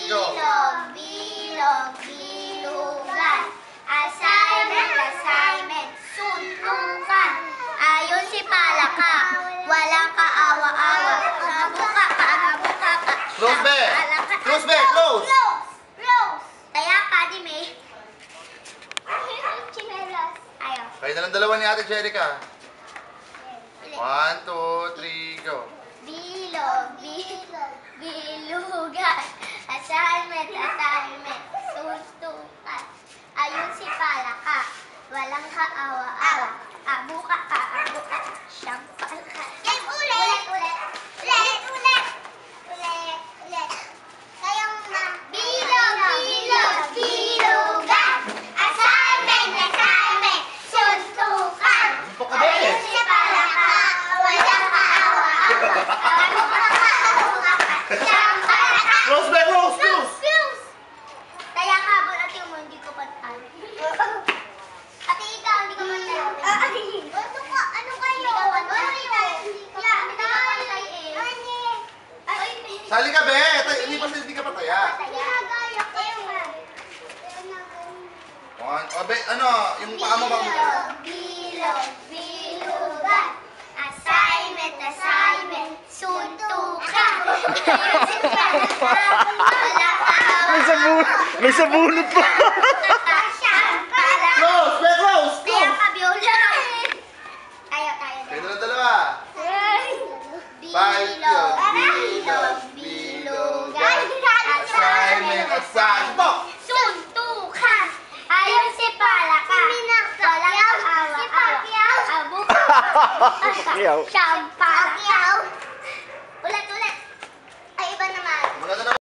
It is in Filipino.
go. Bilog, bilugan. Assignment, suntukan. Ayon si Palaka, walang kaawa-awa. Kabuka ka. Close, be. Close, be. Close. Kaya ka, di may. Chinelas. Ayaw. Kayo na lang dalawa ni Ate Jerica. 1, 2, 3, go. Bilog, bilugan. Assignment, suntukan. Ayun si Palaka, walang kaawa-awa. Abuka ka, siyang palaka. Game ulit! Kayong na. Bilog, bilugan. Assignment, suntukan. Suntok ka, be. Ayun si Palaka, walang kaawa-awa. Abuka ka, siyang palaka. Close, be. Close. Kaya habol at yung hindi ko pantay. Ate, ikaw, hindi ko pantay. Ano kayo? Hindi ka pantay eh. Sali ka, be. Hindi ka pataya. Ginagaya ko yung... Be, ano, yung paa mo bang... Bilugan. Assignment, suntukan. May sabunot pa. Close, be. Close. Kaya ka, Biola. Tayo. Kayo na lang dalawa. Bilugan. Assignment. Stop. Suntukan. Ayun si Palaka. Walang kaawa-awa. Abuka. Yaw. Siyang Palaka.